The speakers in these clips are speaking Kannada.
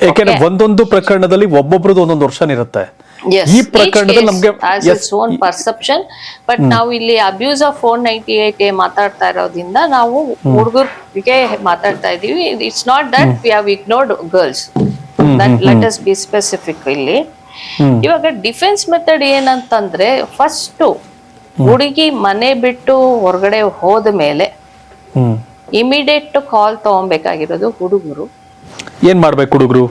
ಯಾಕೆಂದ್ರೆ ಒಂದೊಂದು ಪ್ರಕರಣದಲ್ಲಿ ಒಬ್ಬೊಬ್ರದ್ದು ಒಂದೊಂದು ವರ್ಷನ್ ಇರುತ್ತೆ. ಈ ಪ್ರಕರಣದಲ್ಲಿ ನಮ್ಗೆ ಓನ್ ಪರ್ಸೆಪ್ಷನ್. ಬಟ್ ನಾವು ಇಲ್ಲಿ ಅಬ್ಯೂಸ್ ಆಫ್ 498A ಮಾತಾಡ್ತಾ ಇರೋದ್ರಿಂದ ನಾವು ಹುಡುಗರಿಗೆ ಮಾತಾಡ್ತಾ ಇದೀವಿ. It's not that we have ignored girls. Let us be specific ಇಲ್ಲಿ. ಇವಾಗ ಡಿಫೆನ್ಸ್ ಮೆಥಡ್ ಏನಂತಂದ್ರೆ, ಫಸ್ಟ್ ಹುಡುಗಿ ಮನೆ ಬಿಟ್ಟು ಹೊರಗಡೆ ಹೋದ ಮೇಲೆ ಇಮಿಡಿಯೇಟ್ ಕಾಲ್ ತಗೊಬೇಕಾಗಿರೋದು ಹುಡುಗರು. ಏನ್ ಮಾಡ್ಬೇಕು ಹುಡುಗರು?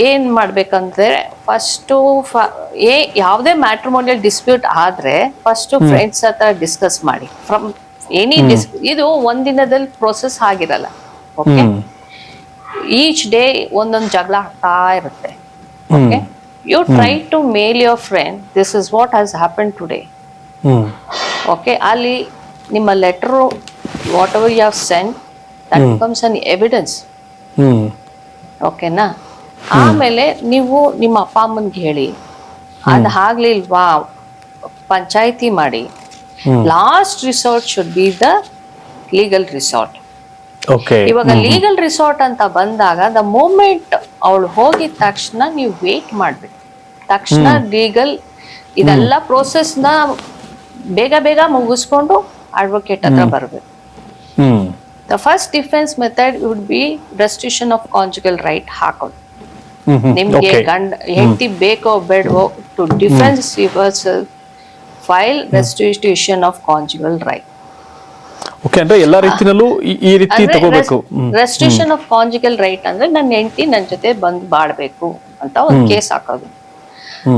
ಏನ್ ಮಾಡ್ಬೇಕಂದ್ರೆ ಫಸ್ಟ್ ಯಾವುದೇ ಮ್ಯಾಟ್ರಿಮೋನಿಯಲ್ ಡಿಸ್ಪ್ಯೂಟ್ ಆದ್ರೆ ಫಸ್ಟ್ ಫ್ರೆಂಡ್ಸ್ ಹತ್ರ ಡಿಸ್ಕಸ್ ಮಾಡಿ. ಫ್ರಮ್ ಎನಿ ಇದು ಒಂದಿನದಲ್ಲಿ ಪ್ರೋಸೆಸ್ ಆಗಿರಲ್ಲ. ಓಕೆ, ಈಚ್ ಡೇ ಒಂದೊಂದು ಜಗಳ ಆಗ್ತಾ ಇರುತ್ತೆ. Okay, you try to mail your friend this is what has happen today. Okay, ಅಲ್ಲಿ ನಿಮ್ಮ letter whatever you have send that becomes an evidence. ಓಕೆನಾ? ಆಮೇಲೆ ನೀವು ನಿಮ್ಮ ಅಪ್ಪ ಅಮ್ಮನ್ಗೆ ಹೇಳಿ, ಅದು ಆಗ್ಲಿಲ್ವಾ ಪಂಚಾಯಿತಿ ಮಾಡಿ. Last resort should be the legal resort. ಇವಾಗ ಲೀಗಲ್ ರಿಸಾರ್ಟ್ ಅಂತ ಬಂದಾಗ ದ ಮೂಮೆಂಟ್ ಅವಳು ಹೋಗಿದ ತಕ್ಷಣ ನೀವು ವೇಟ್ ಮಾಡ್ಬೇಕು. ತಕ್ಷಣ ಲೀಗಲ್ ಇದೆಲ್ಲ ಪ್ರೋಸೆಸ್ ನ ಬೇಗ ಬೇಗ ಮುಗಿಸ್ಕೊಂಡು ಅಡ್ವೊಕೇಟ್ ಹತ್ರ ಬರ್ಬೇಕು. The first defence method would be restriction of conjugal right ಹಾಕೋದು. ನಿಮ್ಗೆ ಹೆಂಡತಿ ಬೇಕೋ ಬೇಡವೋ to defence your file restriction of conjugal right. Okay, ಅಂದ್ರೆ ಎಲ್ಲಾ ರೀತಿನಲ್ಲೂ ಈ ರೀತಿ ತಗೋಬೇಕು. ರೆಸ್ಟ್ರಿಕ್ಷನ್ ಆಫ್ ಕಾಂಜುಗಲ್ ರೈಟ್ ಅಂದ್ರೆ ನನ್ನ ಹೆಂಡತಿ ನನ್ನ ಜೊತೆ ಬಂದು ಬಾಳ್ಬೇಕು ಅಂತ ಒಂದು ಕೇಸ್ ಹಾಕೋದು.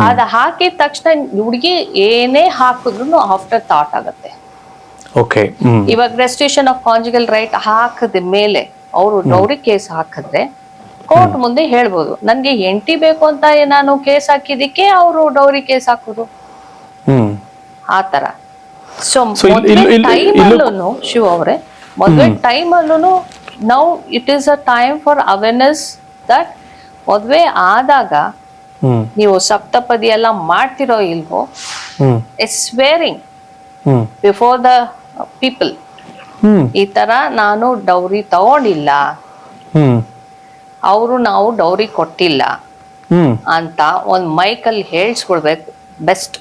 ಅದ ಹಾಕಿದ ತಕ್ಷಣ ಹುಡುಗಿ ಏನೇ ಹಾಕಿದ್ರು ಆಫ್ಟರ್ ಥಾಟ್ ಆಗತ್ತೆ. ಓಕೆ, ಇವಾಗ ರೆಸ್ಟ್ರಿಕ್ಷನ್ ಆಫ್ ಕಾಂಜುಗಲ್ ರೈಟ್ ಹಾಕದ ಮೇಲೆ ಅವರು ಡೌರಿ ಕೇಸ್ ಹಾಕಿದ್ರೆ ಕೋರ್ಟ್ ಮುಂದೆ ಹೇಳ್ಬೋದು, ನನ್ಗೆ ಹೆಂಡತಿ ಬೇಕು ಅಂತ ನಾನು ಕೇಸ್ ಹಾಕಿದಿಕ್ಕೆ ಅವರು ಡೌರಿ ಕೇಸ್ ಹಾಕುದು ಆತರ. ಸೊ ಮದುವೆ ಟೈಮ್ ಅಲ್ಲೂ ಶಿವ ಅವರೇ, ಮದುವೆ ಟೈಮ್ ಅಲ್ಲೂ now it is a time for awareness that ಮದುವೆ ಆದಾಗ ನೀವು ಸಪ್ತಪದಿ ಎಲ್ಲ ಮಾಡ್ತಿರೋ ಇಲ್ವೋ, it's swearing before the people. ಈ ತರ ನಾನು ಡೌರಿ ತಗೊಂಡಿಲ್ಲ, ಅವರು ನಾವು ಡೌರಿ ಕೊಟ್ಟಿಲ್ಲ ಅಂತ ಒಂದ್ ಮೈಕಲ್ಲಿ ಹೇಳ್ಸ್ಕೊಡ್ಬೇಕು ಬೆಸ್ಟ್.